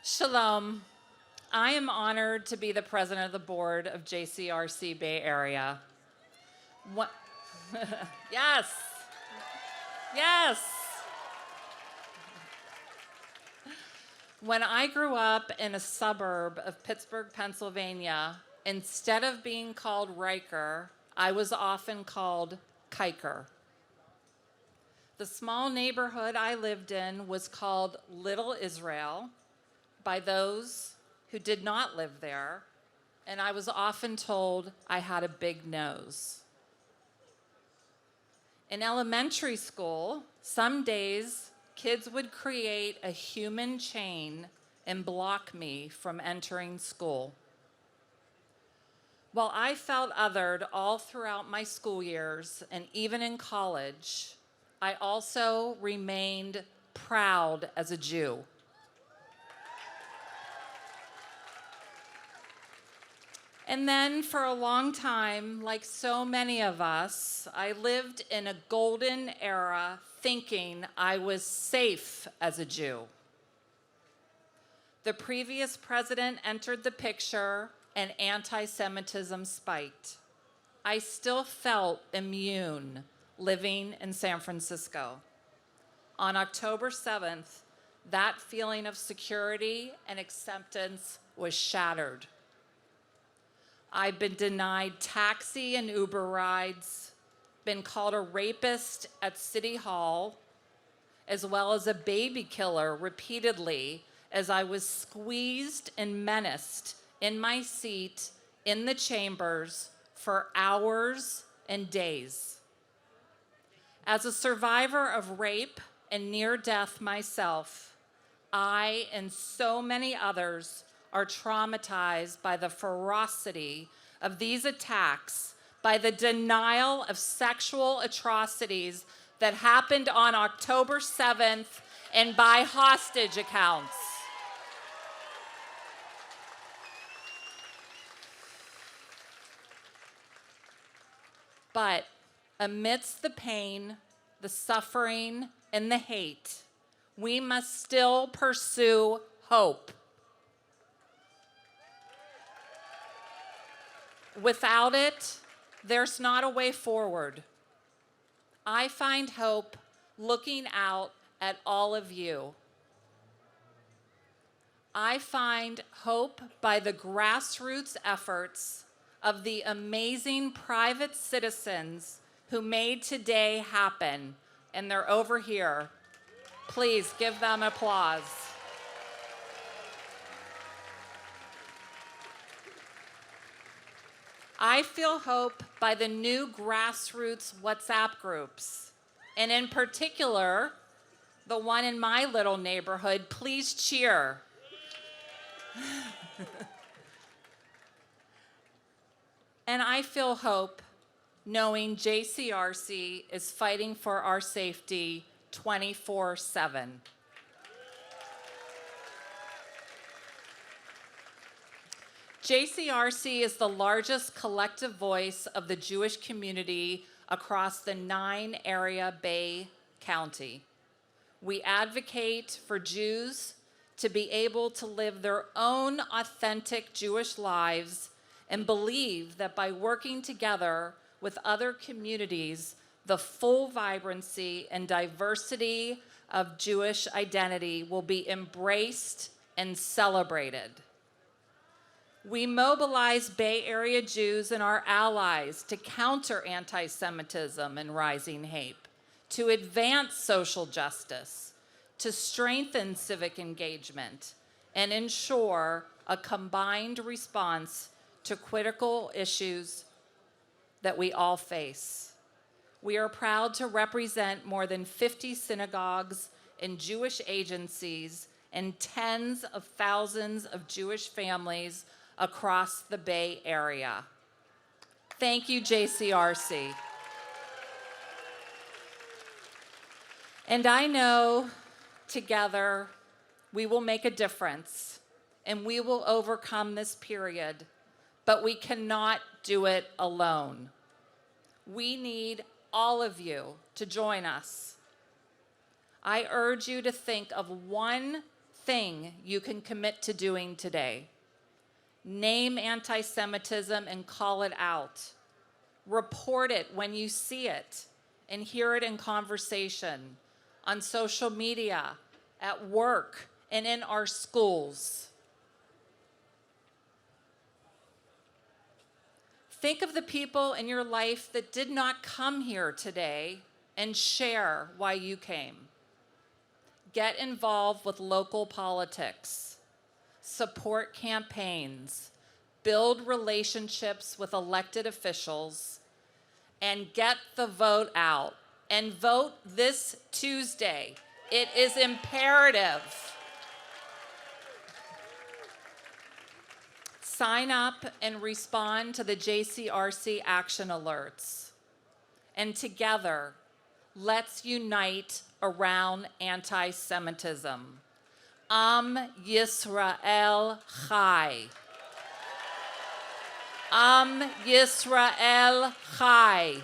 Shalom. I am honored to be the president of the board of JCRC Bay Area. What? Yes. Yes. When I grew up in a suburb of Pittsburgh, Pennsylvania, instead of being called Reicher, I was often called Kiker. The small neighborhood I lived in was called Little Israel by those who did not live there, and I was often told I had a big nose. In elementary school, some days kids would create a human chain and block me from entering school. While I felt othered all throughout my school years and even in college, I also remained proud as a Jew. And then for a long time, like so many of us, I lived in a golden era thinking I was safe as a Jew. The previous president entered the picture and anti-Semitism spiked. I still felt immune living in San Francisco. On October 7th, that feeling of security and acceptance was shattered. I've been denied taxi and Uber rides, been called a rapist at City Hall, as well as a baby killer repeatedly as I was squeezed and menaced in my seat in the chambers for hours and days. As a survivor of rape and near death myself, I and so many others are traumatized by the ferocity of these attacks, by the denial of sexual atrocities that happened on October 7th, and by hostage accounts. But amidst the pain, the suffering, and the hate, we must still pursue hope. Without it, there's not a way forward. I find hope looking out at all of you. I find hope by the grassroots efforts of the amazing private citizens who made today happen, and they're over here. Please give them applause. I feel hope by the new grassroots WhatsApp groups, and in particular, the one in my little neighborhood. Please cheer. And I feel hope knowing JCRC is fighting for our safety 24/7. JCRC is the largest collective voice of the Jewish community across the 9-area Bay County. We advocate for Jews to be able to live their own authentic Jewish lives and believe that by working together with other communities, the full vibrancy and diversity of Jewish identity will be embraced and celebrated. We mobilize Bay Area Jews and our allies to counter anti-Semitism and rising hate, to advance social justice, to strengthen civic engagement, and ensure a combined response to critical issues that we all face. We are proud to represent more than 50 synagogues and Jewish agencies and tens of thousands of Jewish families across the Bay Area. Thank you, JCRC. And I know together we will make a difference and we will overcome this period, but we cannot do it alone. We need all of you to join us. I urge you to think of one thing you can commit to doing today. Name anti-Semitism and call it out. Report it when you see it and hear it in conversation, on social media, at work, and in our schools. Think of the people in your life that did not come here today and share why you came. Get involved with local politics. Support campaigns. Build relationships with elected officials. And get the vote out. And vote this Tuesday. It is imperative. Sign up and respond to the JCRC action alerts. And together, let's unite around anti-Semitism. Am Yisrael Chai. Am Yisrael Chai.